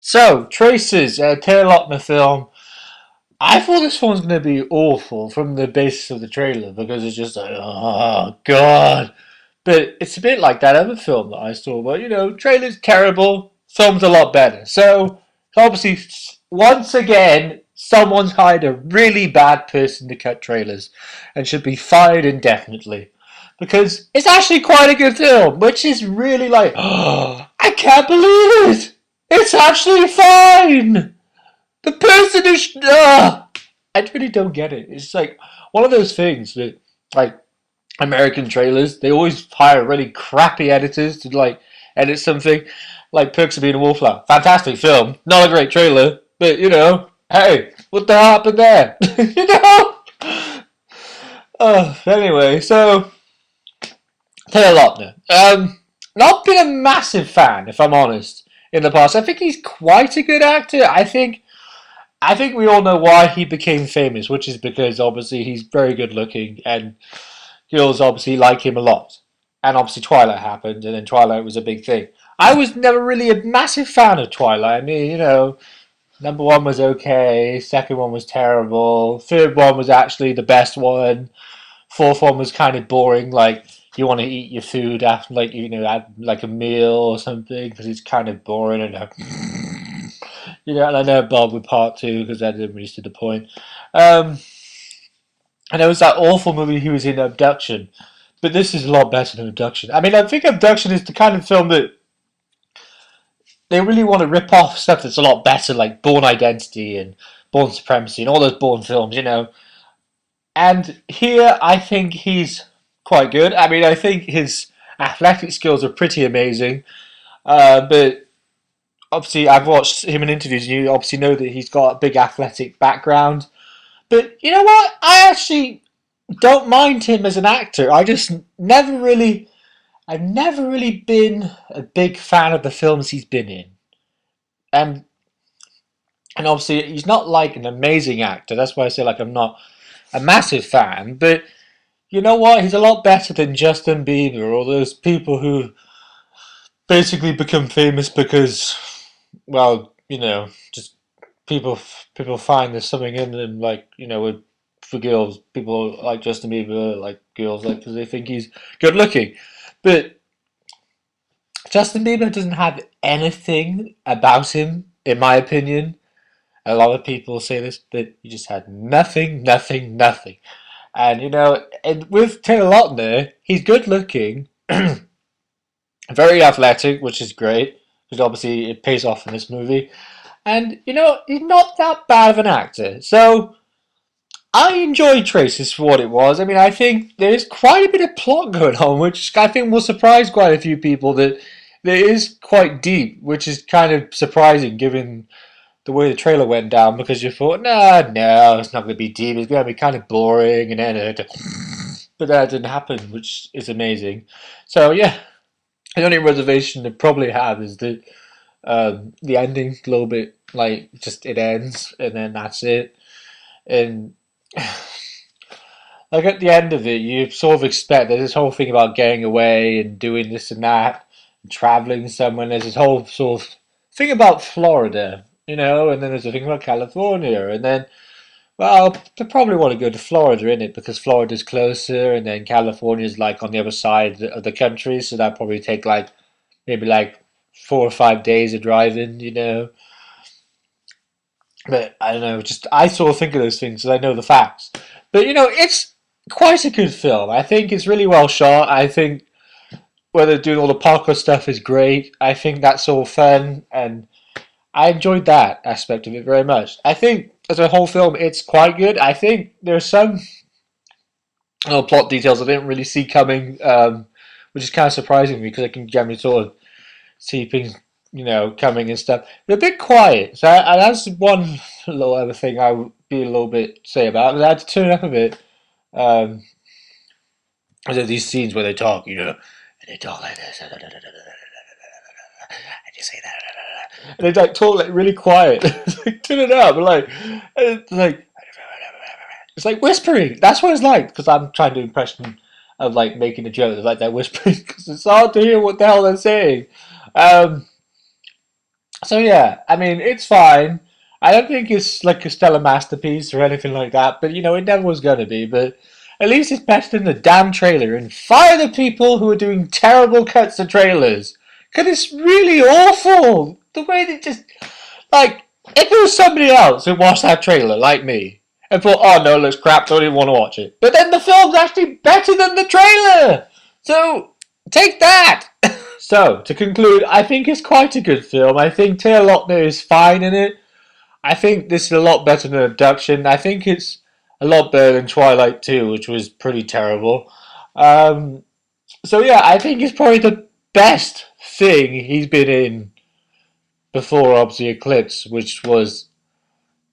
So, Traces, Taylor Lautner film. I thought this one's going to be awful from the basis of the trailer because it's just like, oh, God. But it's a bit like that other film that I saw, but trailer's terrible, film's a lot better. So, obviously, once again, someone's hired a really bad person to cut trailers and should be fired indefinitely. Because it's actually quite a good film, which is really like, oh, I can't believe it! It's actually fine! The person is. I really don't get it. It's like one of those things that, like, American trailers, they always hire really crappy editors to, like, edit something. Like Perks of Being a Wallflower. Fantastic film. Not a great trailer, but, hey, what the hell happened there? you know? Anyway, so Taylor Lautner. Not been a massive fan, if I'm honest, in the past. I think he's quite a good actor. I think we all know why he became famous, which is because obviously he's very good looking and girls obviously like him a lot. And obviously Twilight happened, and then Twilight was a big thing. I was never really a massive fan of Twilight. I mean, number one was okay, second one was terrible, third one was actually the best one, fourth one was kind of boring, like you want to eat your food after, like, have like a meal or something, because it's kind of boring and and I know Bob with part two because that didn't really see the point. Um, and there was that awful movie he was in, Abduction, but this is a lot better than Abduction. I mean, I think Abduction is the kind of film that they really want to rip off stuff that's a lot better, like Bourne Identity and Bourne Supremacy and all those Bourne films. And here, I think he's quite good. I mean, I think his athletic skills are pretty amazing, but obviously I've watched him in interviews, and you obviously know that he's got a big athletic background. But you know what? I actually don't mind him as an actor. I've never really been a big fan of the films he's been in. And and obviously he's not like an amazing actor. That's why I say like I'm not a massive fan. But you know what? He's a lot better than Justin Bieber or those people who basically become famous because, well, just people find there's something in them, like, with for girls, people like Justin Bieber, like girls, like, because they think he's good looking. But Justin Bieber doesn't have anything about him, in my opinion. A lot of people say this, but he just had nothing, nothing, nothing. And and with Taylor Lautner, he's good looking, very athletic, which is great because obviously it pays off in this movie. And he's not that bad of an actor. So I enjoyed Traces for what it was. I mean, I think there's quite a bit of plot going on, which I think will surprise quite a few people. That there is quite deep, which is kind of surprising given the way the trailer went down. Because you thought, no, it's not going to be deep. It's going to be kind of boring, and then, but that didn't happen, which is amazing. So yeah, the only reservation they probably have is that the ending a little bit like just it ends and then that's it. And like at the end of it, you sort of expect there's this whole thing about getting away and doing this and that, and traveling somewhere. There's this whole sort of thing about Florida, and then there's a thing about California, and then well, they probably want to go to Florida in it because Florida's closer, and then California's like on the other side of the country, so that probably take like maybe like 4 or 5 days of driving. But I don't know, just I sort of think of those things because I know the facts. But it's quite a good film. I think it's really well shot. I think whether doing all the parkour stuff is great. I think that's all fun, and I enjoyed that aspect of it very much. I think as a whole film, it's quite good. I think there's some plot details I didn't really see coming, which is kind of surprising me because I can generally sort of see things, coming and stuff. They're a bit quiet, so that's one little other thing I would be a little bit say about it. I had to turn it up a bit. Um, there's these scenes where they talk, and they talk like this, and you say that, and they like talk like really quiet. It's like, turn it up, it's like whispering. That's what it's like because I'm trying to do impression of like making a joke, like they're whispering because it's hard to hear what the hell they're saying. Um, So yeah, I mean, it's fine. I don't think it's like a stellar masterpiece or anything like that, but you know, it never was gonna be. But at least it's better than the damn trailer. And fire the people who are doing terrible cuts to trailers, because it's really awful. The way they just like, if it was somebody else who watched that trailer, like me, and thought, "Oh no, it looks crap, don't even want to watch it," but then the film's actually better than the trailer. So take that. So, to conclude, I think it's quite a good film. I think Taylor Lautner is fine in it. I think this is a lot better than Abduction. I think it's a lot better than Twilight 2, which was pretty terrible. Um, so, yeah, I think it's probably the best thing he's been in before, obviously, Eclipse, which was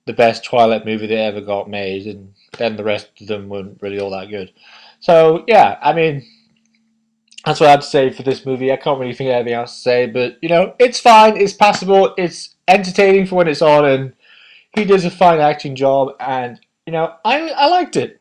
the best Twilight movie that ever got made, and then the rest of them weren't really all that good. So, yeah, I mean, that's what I have to say for this movie. I can't really think of anything else to say, but you know, it's fine, it's passable, it's entertaining for when it's on, and he does a fine acting job, and you know, I liked it.